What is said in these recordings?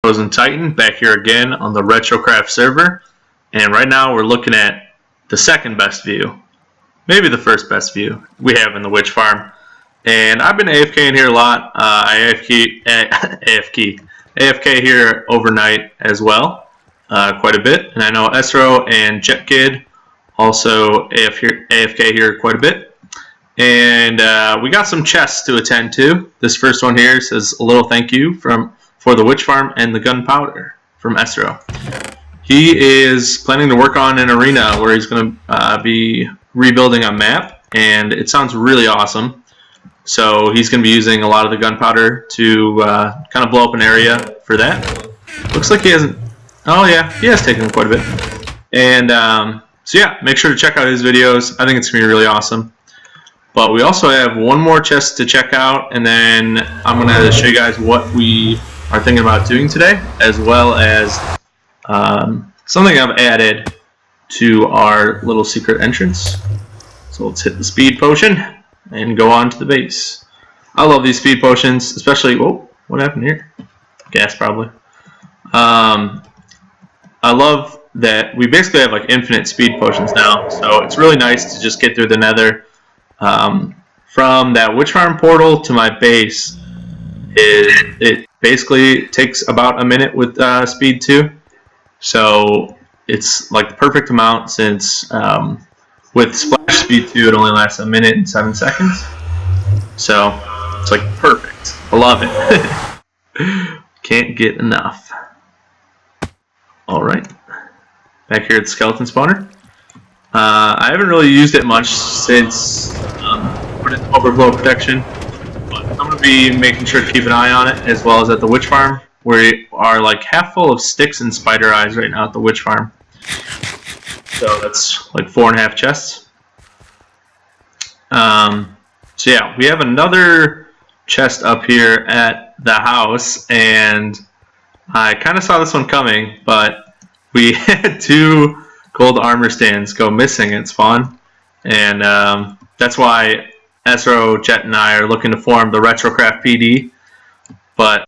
Chosen Titan, back here again on the Retrocraft server. And right now we're looking at the second best view. Maybe the first best view we have in the witch farm. And I've been AFK in here a lot. I AFK here overnight as well, quite a bit. And I know Esro and JetKid also AFK here quite a bit. And we got some chests to attend to. This first one here says a little thank you for the witch farm and the gunpowder from Esro. He is planning to work on an arena where he's going to be rebuilding a map, and it sounds really awesome. So he's going to be using a lot of the gunpowder to kind of blow up an area for that. Looks like he hasn't. Oh yeah, he has taken quite a bit. And so yeah, make sure to check out his videos. I think it's going to be really awesome. But we also have one more chest to check out, and then I'm going to show you guys what we are thinking about doing today, as well as something I've added to our little secret entrance. So let's hit the speed potion and go on to the base. I love these speed potions, especially. Whoa, what happened here? Gas probably. I love that we basically have like infinite speed potions now, so it's really nice to just get through the nether. From that witch farm portal to my base, it basically takes about a minute with speed 2, so it's like the perfect amount, since with splash speed 2 it only lasts a minute and 7 seconds, so it's like perfect. I love it. Can't get enough. Alright, back here at the skeleton spawner. I haven't really used it much since put it in overflow protection, but I'm going to be making sure to keep an eye on it, as well as at the witch farm. We are like half full of sticks and spider eyes right now at the witch farm. So that's like 4.5 chests. So yeah, we have another chest up here at the house, and I kind of saw this one coming, but we had 2 gold armor stands go missing at spawn, and that's why Esro, Jet, and I are looking to form the Retrocraft PD, but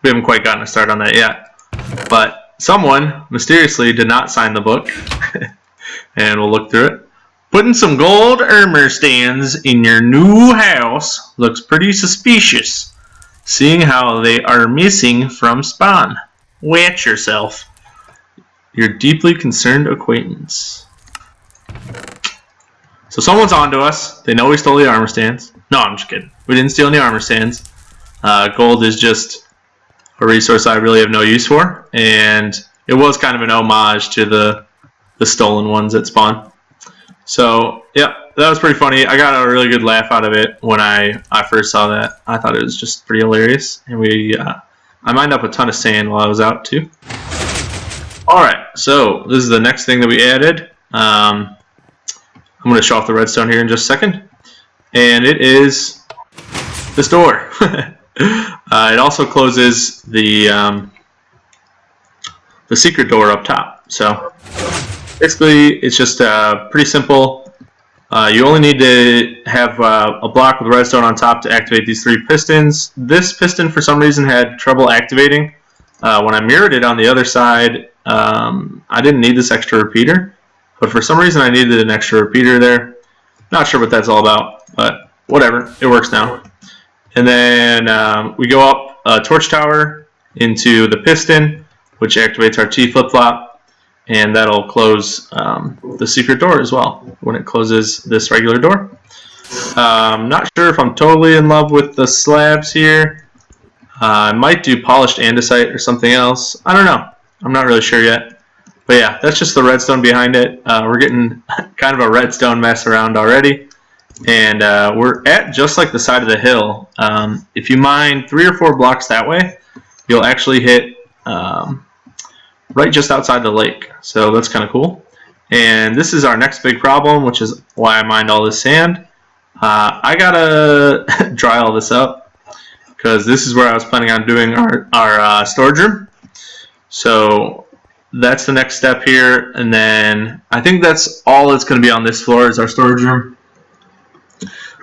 we haven't quite gotten a start on that yet. But someone mysteriously did not sign the book, and we'll look through it. Putting some gold armor stands in your new house looks pretty suspicious, seeing how they are missing from spawn. Watch yourself. Your deeply concerned acquaintance. So someone's onto us. They know we stole the armor stands. No, I'm just kidding. We didn't steal any armor stands. Gold is just a resource I really have no use for, and it was kind of an homage to the stolen ones at spawn. So yeah, that was pretty funny. I got a really good laugh out of it when I first saw that. I thought it was just pretty hilarious, and I mined up a ton of sand while I was out too. Alright, so this is the next thing that we added. I'm going to show off the redstone here in just a second. And it is this door. It also closes the secret door up top. So basically it's just pretty simple. You only need to have a block with redstone on top to activate these 3 pistons. This piston for some reason had trouble activating. When I mirrored it on the other side, I didn't need this extra repeater, but for some reason I needed an extra repeater there. Not sure what that's all about, but whatever, it works now. And then we go up a torch tower into the piston, which activates our T flip-flop, and that'll close the secret door as well when it closes this regular door. Not sure if I'm totally in love with the slabs here. I might do polished andesite or something else. I don't know. I'm not really sure yet. But yeah, that's just the redstone behind it. We're getting kind of a redstone mess around already. And we're at just like the side of the hill. If you mine 3 or 4 blocks that way, you'll actually hit right just outside the lake. So that's kind of cool. And this is our next big problem, which is why I mined all this sand. I gotta dry all this up, because this is where I was planning on doing our storage room. So that's the next step here, and then I think that's all that's going to be on this floor is our storage room.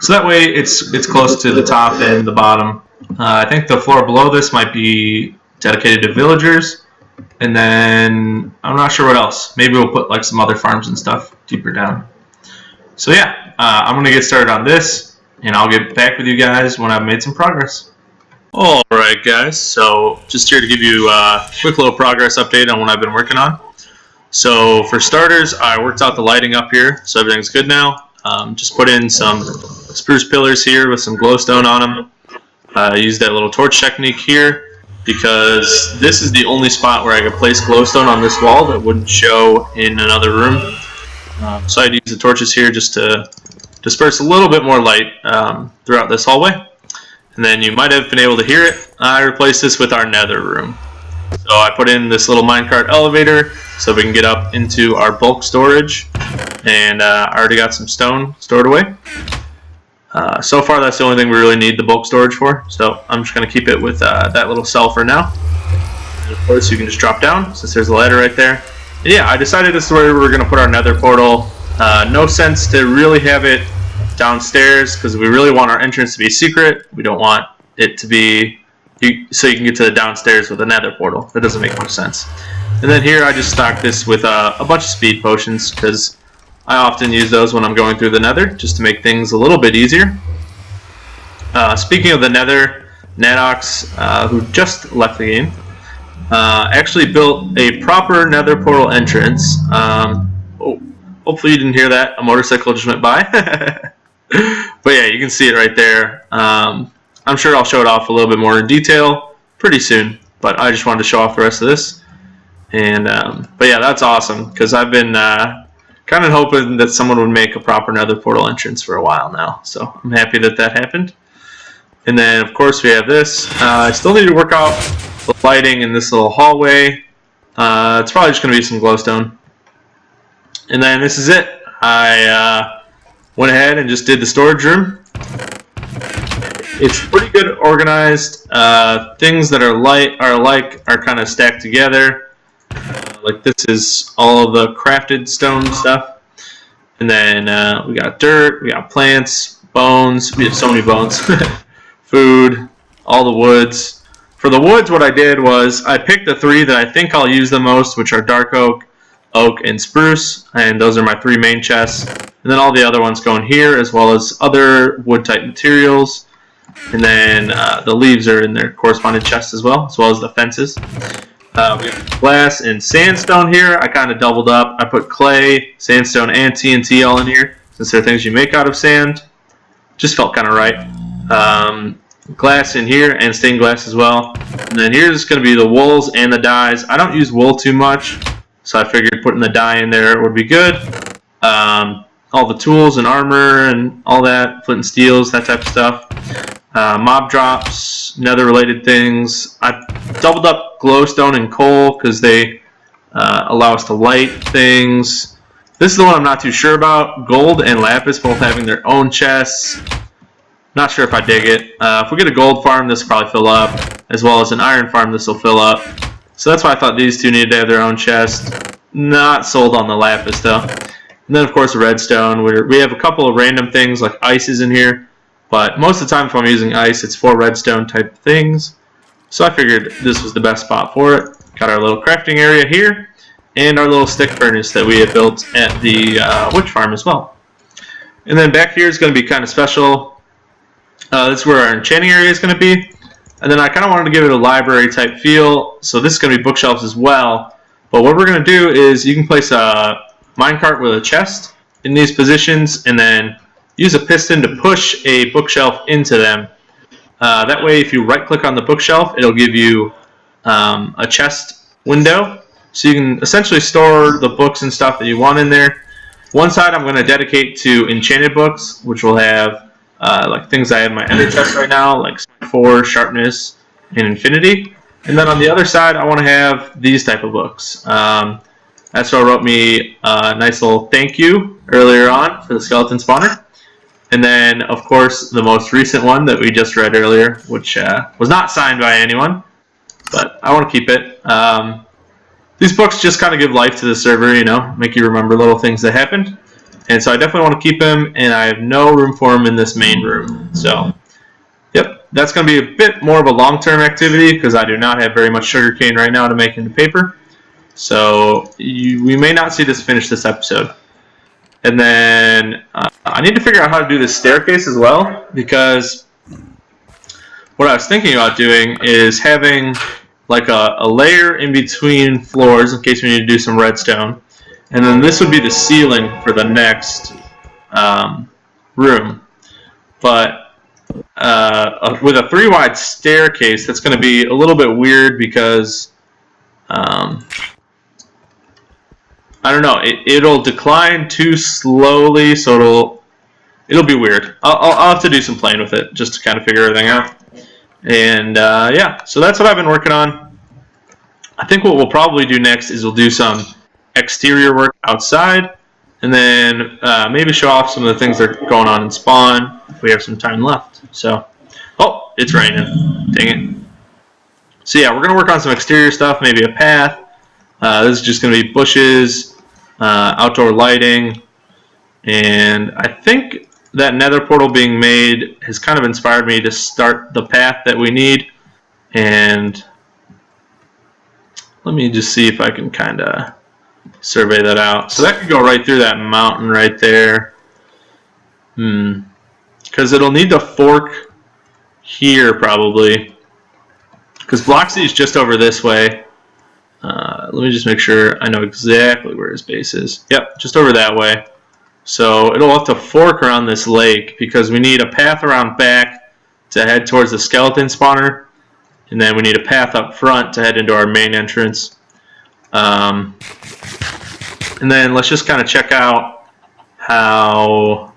So that way it's close to the top and the bottom. I think the floor below this might be dedicated to villagers. And then I'm not sure what else. Maybe we'll put like some other farms and stuff deeper down. So yeah, I'm going to get started on this, and I'll get back with you guys when I've made some progress. Alright guys, so just here to give you a quick little progress update on what I've been working on. So for starters, I worked out the lighting up here, so everything's good now. Just put in some spruce pillars here with some glowstone on them. I used that little torch technique here because this is the only spot where I could place glowstone on this wall that wouldn't show in another room. So I'd use the torches here just to disperse a little bit more light throughout this hallway. And then you might have been able to hear it. I replaced this with our nether room. So I put in this little minecart elevator so we can get up into our bulk storage. And I already got some stone stored away. So far that's the only thing we really need the bulk storage for. So I'm just going to keep it with that little cell for now. And of course you can just drop down since there's a ladder right there. And yeah, I decided this is where we're going to put our nether portal. No sense to really have it downstairs because we really want our entrance to be secret. We don't want it to be so you can get to the downstairs with a nether portal. That doesn't make much sense. And then here I just stocked this with a bunch of speed potions because I often use those when I'm going through the nether just to make things a little bit easier. Speaking of the nether, Nadox, who just left the game, actually built a proper nether portal entrance. Hopefully you didn't hear that. A motorcycle just went by. But yeah, you can see it right there. I'm sure I'll show it off a little bit more in detail pretty soon, but I just wanted to show off the rest of this. And but yeah, that's awesome because I've been kind of hoping that someone would make a proper nether portal entrance for a while now. So I'm happy that that happened. And then of course we have this. I still need to work out the lighting in this little hallway. It's probably just going to be some glowstone. And then this is it. I went ahead and just did the storage room. It's pretty good organized. Things that are alike are kind of stacked together. Like this is all of the crafted stone stuff. And then we got dirt, we got plants, bones. We have so many bones. Food, all the woods. For the woods, what I did was I picked the three that I think I'll use the most, which are dark oak, oak, and spruce, and those are my three main chests. And then all the other ones go in here, as well as other wood-type materials. And then the leaves are in their corresponding chests as well as the fences. We have glass and sandstone here. I kind of doubled up. I put clay, sandstone, and TNT all in here, since they're things you make out of sand. Just felt kind of right. Glass in here and stained glass as well. And then here's going to be the wools and the dyes. I don't use wool too much, so I figured putting the dye in there would be good. All the tools and armor and all that, flint and steels, that type of stuff. Mob drops, nether related things. I doubled up glowstone and coal because they allow us to light things. This is the one I'm not too sure about. Gold and lapis both having their own chests. Not sure if I dig it. If we get a gold farm, this will probably fill up, as well as an iron farm, this will fill up. So that's why I thought these two needed to have their own chest. Not sold on the lapis though. And then of course redstone. We have a couple of random things like ices in here, but most of the time if I'm using ice, it's for redstone type things. So I figured this was the best spot for it. Got our little crafting area here, and our little stick furnace that we had built at the witch farm as well. And then back here is going to be kind of special. This is where our enchanting area is going to be. And then I kind of wanted to give it a library type feel, so this is going to be bookshelves as well. But what we're going to do is you can place a minecart with a chest in these positions, and then use a piston to push a bookshelf into them. That way, if you right-click on the bookshelf, it'll give you a chest window, so you can essentially store the books and stuff that you want in there. One side I'm going to dedicate to Enchanted Books, which will have like things I have in my ender chest right now, like 4, Sharpness, and Infinity. And then on the other side, I want to have these type of books. Astro wrote me a nice little thank you earlier on for the skeleton spawner. And then, of course, the most recent one that we just read earlier, which was not signed by anyone, but I want to keep it. These books just kind of give life to the server, you know, make you remember little things that happened. And so I definitely want to keep them, and I have no room for them in this main room. So, yep, that's going to be a bit more of a long-term activity because I do not have very much sugarcane right now to make into paper. So we may not see this finish this episode. And then I need to figure out how to do this staircase as well, because what I was thinking about doing is having like a layer in between floors in case we need to do some redstone. And then this would be the ceiling for the next room. But with a 3-wide staircase, that's going to be a little bit weird because I don't know. It'll decline too slowly, so it'll be weird. I'll have to do some playing with it just to kind of figure everything out. And yeah, so that's what I've been working on. I think what we'll probably do next is we'll do some exterior work outside, and then maybe show off some of the things that are going on in spawn if we have some time left. So, oh, it's raining. Dang it. So yeah, we're going to work on some exterior stuff, maybe a path. This is just going to be bushes, outdoor lighting, and I think that nether portal being made has kind of inspired me to start the path that we need. And let me just see if I can kind of survey that out. So that could go right through that mountain right there. Because it'll need to fork here probably. Because Bloxy is just over this way. Let me just make sure I know exactly where his base is. Yep, just over that way. So it'll have to fork around this lake because we need a path around back to head towards the skeleton spawner. And then we need a path up front to head into our main entrance. And then let's just kind of check out how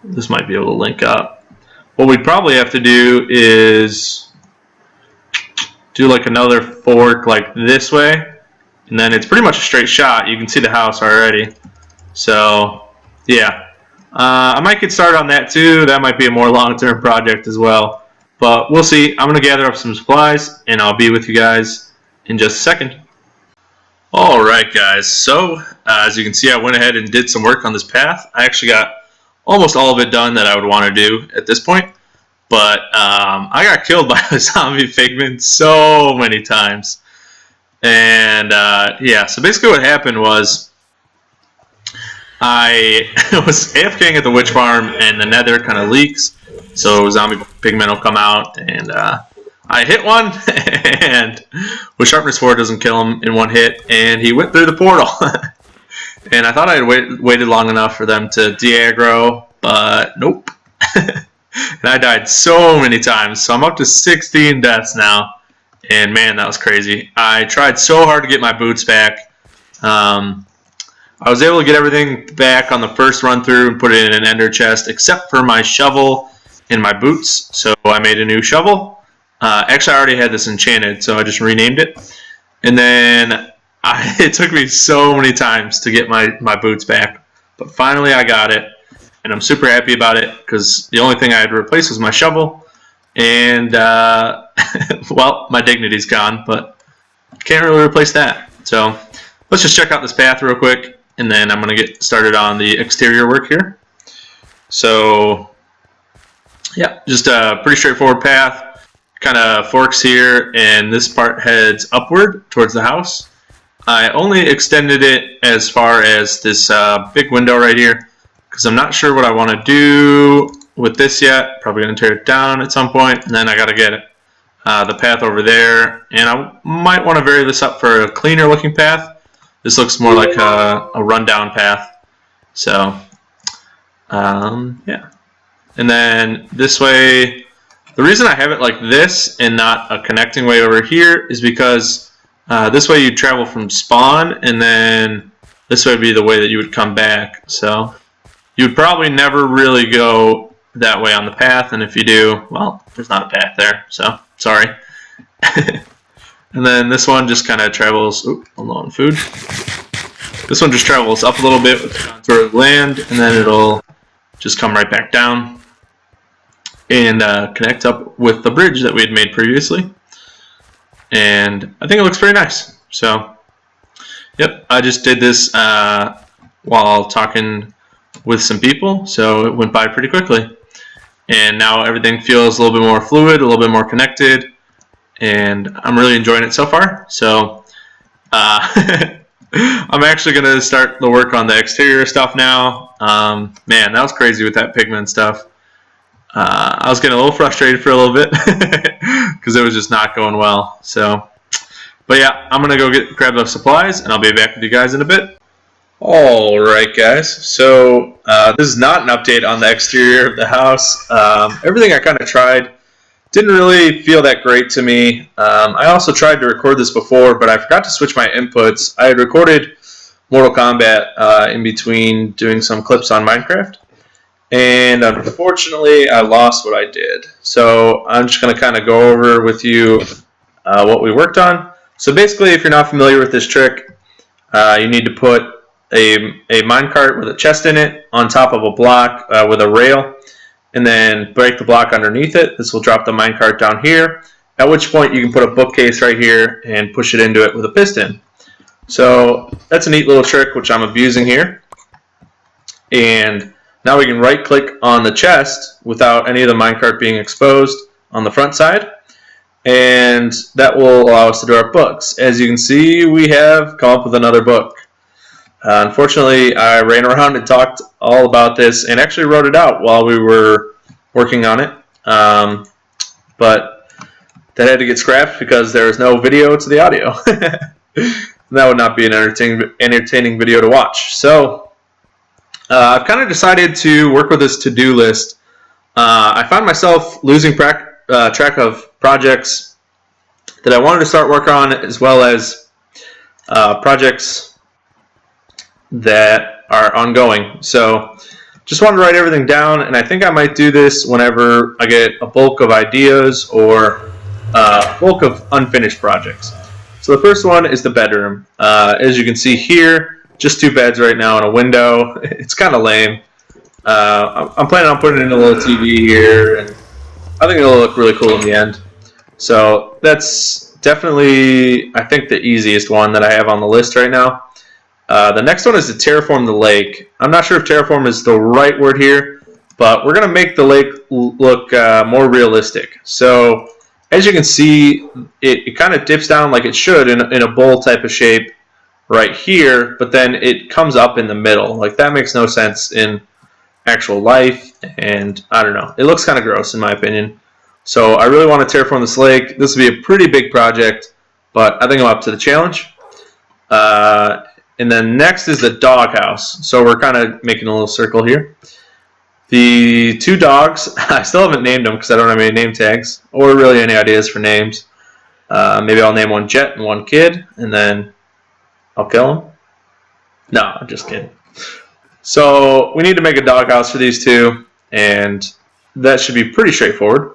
this might be able to link up. What we'd probably have to do is do like another fork like this way, and then it's pretty much a straight shot. You can see the house already. So yeah, I might get started on that too. That might be a more long-term project as well, but we'll see. I'm gonna gather up some supplies and I'll be with you guys in just a second. Alright guys, so as you can see, I went ahead and did some work on this path. I actually got almost all of it done that I would want to do at this point. But I got killed by a zombie figment so many times. And yeah, so basically what happened was I was AFKing at the witch farm and the nether kind of leaks. So zombie pigment will come out, and I hit one and with sharpness 4 doesn't kill him in one hit, and he went through the portal. And I thought I had waited long enough for them to de-aggro, but nope. And I died so many times, so I'm up to 16 deaths now, and man, that was crazy. I tried so hard to get my boots back. I was able to get everything back on the first run through and put it in an ender chest, except for my shovel and my boots, so I made a new shovel. Actually, I already had this enchanted, so I just renamed it. And then it took me so many times to get my boots back, but finally I got it. And I'm super happy about it because the only thing I had to replace was my shovel. And, well, my dignity's gone, but can't really replace that. So let's just check out this path real quick, and then I'm going to get started on the exterior work here. So, yeah, just a pretty straightforward path. Kind of forks here, and this part heads upward towards the house. I only extended it as far as this big window right here, because I'm not sure what I want to do with this yet. Probably going to tear it down at some point, and then I got to get it, the path over there. And I might want to vary this up for a cleaner looking path. This looks more like a rundown path. So, yeah. And then this way, the reason I have it like this and not a connecting way over here is because this way you travel from spawn, and then this way would be the way that you would come back. So you would probably never really go that way on the path, and if you do, well, there's not a path there, so sorry. And then this one just kind of travels, oop, I'm low on food. This one just travels up a little bit with the contour of land, and then it'll just come right back down and connect up with the bridge that we had made previously. And I think it looks very nice. So, yep, I just did this while talking with some people, so it went by pretty quickly. and now everything feels a little bit more fluid, a little bit more connected, and I'm really enjoying it so far. So I'm actually going to start the work on the exterior stuff now. Man, that was crazy with that pigment stuff. I was getting a little frustrated for a little bit because it was just not going well. So, but yeah, I'm going to go grab those supplies, and I'll be back with you guys in a bit. Alright guys, so this is not an update on the exterior of the house. Everything I kind of tried didn't really feel that great to me. I also tried to record this before, but I forgot to switch my inputs. I had recorded Mortal Kombat in between doing some clips on Minecraft, and unfortunately I lost what I did. So I'm just going to kind of go over with you what we worked on. So basically, if you're not familiar with this trick, you need to put a minecart with a chest in it on top of a block with a rail, and then break the block underneath it. This will drop the minecart down here, at which point you can put a bookcase right here and push it into it with a piston. So that's a neat little trick which I'm abusing here. And now we can right click on the chest without any of the minecart being exposed on the front side, and that will allow us to do our books. As you can see, we have come up with another book. Unfortunately, I ran around and talked all about this and actually wrote it out while we were working on it. But that had to get scrapped because there was no video to the audio. That would not be an entertaining video to watch. So I've kind of decided to work with this to-do list. I found myself losing track of projects that I wanted to start work on, as well as projects that are ongoing. So just wanted to write everything down, and I think I might do this whenever I get a bulk of ideas or a bulk of unfinished projects. So the first one is the bedroom. As you can see here, just 2 beds right now and a window. It's kind of lame. I'm planning on putting in a little TV here, and I think it'll look really cool in the end. So that's definitely, I think, the easiest one that I have on the list right now. The next one is to terraform the lake. I'm not sure if terraform is the right word here, but we're going to make the lake look more realistic. So as you can see, it kind of dips down like it should in a bowl type of shape right here, but then it comes up in the middle. Like, that makes no sense in actual life, and I don't know. It looks kind of gross in my opinion. So I really want to terraform this lake. This will be a pretty big project, but I think I'm up to the challenge. And then next is the doghouse. So we're kind of making a little circle here. The 2 dogs, I still haven't named them because I don't have any name tags or really any ideas for names. Maybe I'll name one Jet and one Kid, and then I'll kill them. No, I'm just kidding. So we need to make a doghouse for these 2, and that should be pretty straightforward.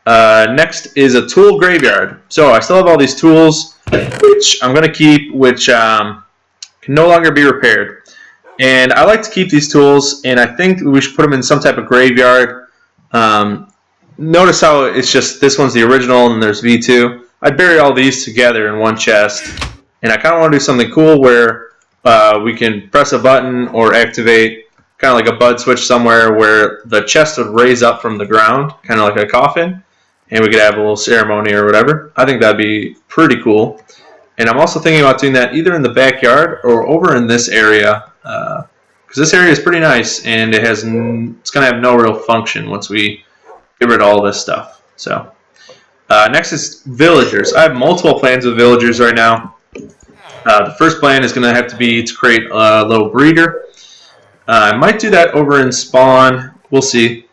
Next is a tool graveyard. So I still have all these tools, which I'm going to keep, which can no longer be repaired. And I like to keep these tools, and I think we should put them in some type of graveyard. Notice how it's just, this one's the original and there's V2. I'd bury all these together in one chest, and I kind of want to do something cool where we can press a button or activate kind of like a bud switch somewhere where the chest would raise up from the ground, kind of like a coffin, and we could have a little ceremony or whatever. I think that'd be pretty cool. And I'm also thinking about doing that either in the backyard or over in this area, because this area is pretty nice, and it's going to have no real function once we get rid of all this stuff. So next is villagers. I have multiple plans with villagers right now. The first plan is going to have to be to create a little breeder. I might do that over in spawn. We'll see.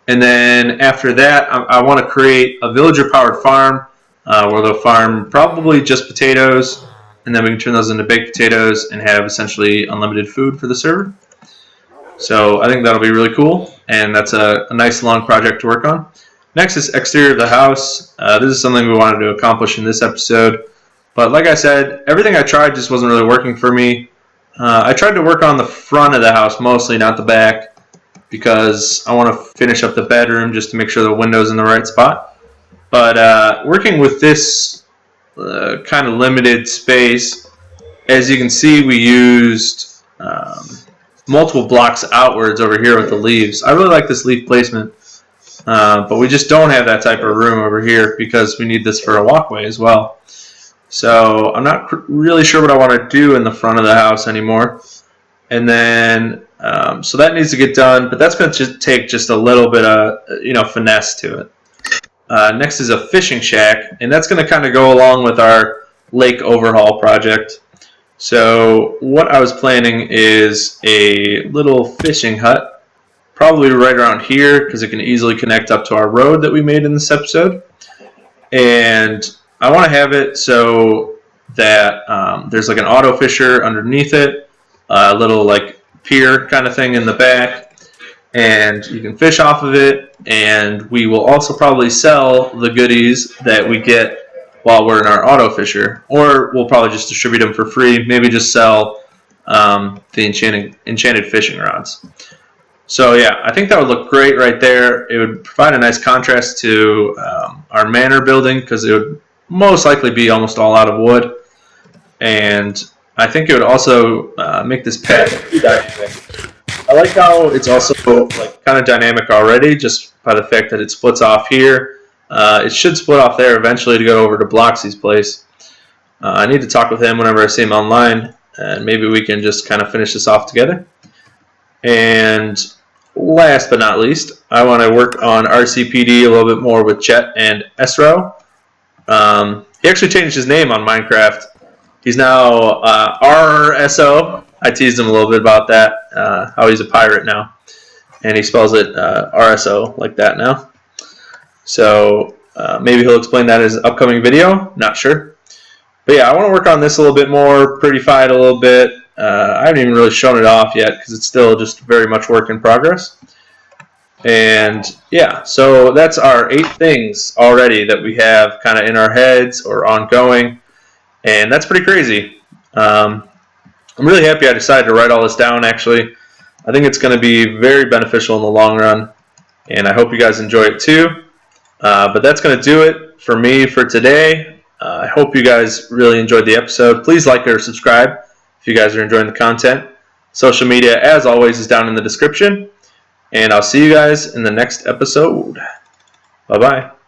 And then after that, I want to create a villager-powered farm where they'll farm probably just potatoes, and then we can turn those into baked potatoes and have essentially unlimited food for the server. So I think that'll be really cool, and that's a nice long project to work on. Next is exterior of the house. This is something we wanted to accomplish in this episode. But like I said, everything I tried just wasn't really working for me. I tried to work on the front of the house mostly, not the back, because I want to finish up the bedroom just to make sure the window's in the right spot. But working with this kind of limited space, as you can see, we used multiple blocks outwards over here with the leaves. I really like this leaf placement. but we just don't have that type of room over here because we need this for a walkway as well. So I'm not really sure what I want to do in the front of the house anymore. And then, so that needs to get done, but that's going to take just a little bit of, finesse to it. Next is a fishing shack, and that's going to kind of go along with our lake overhaul project. So what I was planning is a little fishing hut, probably right around here because it can easily connect up to our road that we made in this episode. And I want to have it so that there's like an auto fisher underneath it, a little like pier kind of thing in the back, and you can fish off of it. And we will also probably sell the goodies that we get while we're in our auto fisher, or we'll probably just distribute them for free. Maybe just sell the enchanted fishing rods. So yeah, I think that would look great right there. It would provide a nice contrast to our manor building because it would most likely be almost all out of wood. And I think it would also make this pad dynamic. I like how it's also like kind of dynamic already just by the fact that it splits off here. It should split off there eventually to go over to Bloxy's place. I need to talk with him whenever I see him online, and maybe we can just kind of finish this off together. And last but not least, I want to work on RCPD a little bit more with Chet and Esro. He actually changed his name on Minecraft. He's now RSO. I teased him a little bit about that, how he's a pirate now. And he spells it RSO like that now. So maybe he'll explain that in his upcoming video. Not sure. But yeah, I want to work on this a little bit more, prettify it a little bit. I haven't even really shown it off yet because it's still just very much work in progress. And yeah, so that's our 8 things already that we have kind of in our heads or ongoing. And that's pretty crazy. I'm really happy I decided to write all this down, actually. I think it's going to be very beneficial in the long run. And I hope you guys enjoy it too. But that's going to do it for me for today. I hope you guys really enjoyed the episode. Please like or subscribe if you guys are enjoying the content. Social media, as always, is down in the description. And I'll see you guys in the next episode. Bye-bye.